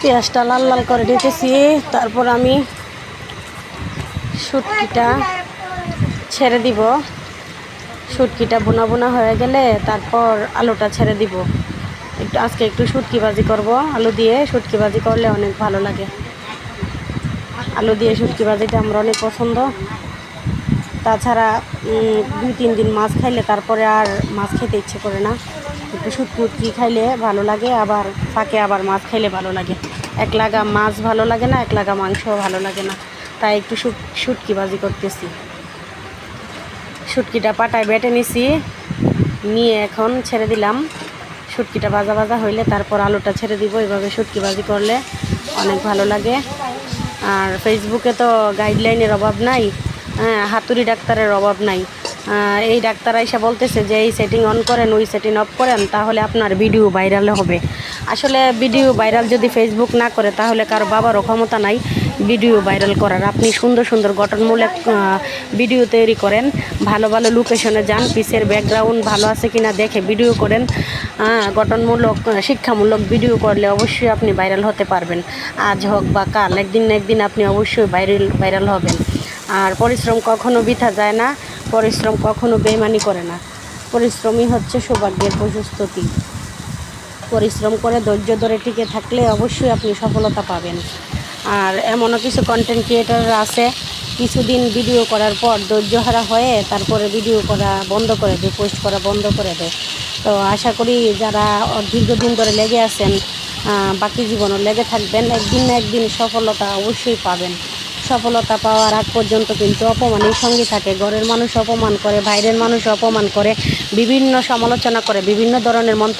পেঁয়াজটা লাল লাল করে রেখেছি। তারপর আমি শুটকিটা ছেড়ে দিব। শুটকিটা বোনা বোনা হয়ে গেলে তারপর আলুটা ছেড়ে দিব। আজকে একটু শুটকি ভাজি করব। আলু দিয়ে শুটকি ভাজি করলে অনেক ভালো লাগে। আলু দিয়ে শুটকি ভাজিটা আমরা অনেক পছন্দ। তাছাড়া 2-3 দিন মাছ খাইলে তারপরে আর মাছ খেতে ইচ্ছে করে না। একটু শুটকি খাইলে ভালো লাগে, আবার ফাঁকে আবার মাছ খাইলে ভালো লাগে। এক লাগা মাছ ভালো লাগে না, এক লাগা মাংসও ভালো লাগে না। তাই একটু শুটকি ভাজি করতেছি। শুটকিটা পাটায় বেটে নিছি, নিয়ে এখন ছেড়ে দিলাম। শুটকিটা ভাজা ভাজা হইলে তারপর আলুটা ছেড়ে দিব। এভাবে শুটকি ভাজি করলে অনেক ভালো লাগে। আর ফেসবুকে তো গাইডলাইনের অভাব নাই, হাতুড়ি ডাক্তারের অভাব নাই। এই ডাক্তার এসে বলতেছে যে এই সেটিং অন করেন, ওই সেটিং অফ করেন, তাহলে আপনার ভিডিও ভাইরাল হবে। আসলে ভিডিও ভাইরাল যদি ফেসবুক না করে তাহলে কারো বাবারও ক্ষমতা নাই ভিডিও ভাইরাল করার। আপনি সুন্দর সুন্দর গঠনমূলক ভিডিও তৈরি করেন, ভালো ভালো লোকেশনে যান, পিসের ব্যাকগ্রাউন্ড ভালো আছে কিনা দেখে ভিডিও করেন। গঠনমূলক শিক্ষামূলক ভিডিও করলে অবশ্যই আপনি ভাইরাল হতে পারবেন। আজ হোক বা কাল, একদিন না একদিন আপনি অবশ্যই ভাইরাল হবেন। আর পরিশ্রম কখনো বৃথা যায় না, পরিশ্রম কখনো বেইমানি করে না। পরিশ্রমই হচ্ছে সৌভাগ্যের প্রশস্তি। পরিশ্রম করে ধৈর্য ধরে টিকে থাকলে অবশ্যই আপনি সফলতা পাবেন। আর এমনও কিছু কন্টেন্ট ক্রিয়েটাররা আছে, কিছুদিন ভিডিও করার পর ধৈর্যহারা হয়ে তারপরে ভিডিও করা বন্ধ করে দেয়, পোস্ট করা বন্ধ করে দেয়। তো আশা করি যারা দীর্ঘদিন ধরে লেগে আছেন, বাকি জীবনও লেগে থাকবেন, একদিন না একদিন সফলতা অবশ্যই পাবেন। সফলতা পাওয়ার আগ পর্যন্ত কিন্তু অপমানের সঙ্গে থাকে। ঘরের মানুষ অপমান করে, বাইরের মানুষ অপমান করে, বিভিন্ন সমালোচনা করে, বিভিন্ন ধরনের মন্তব্য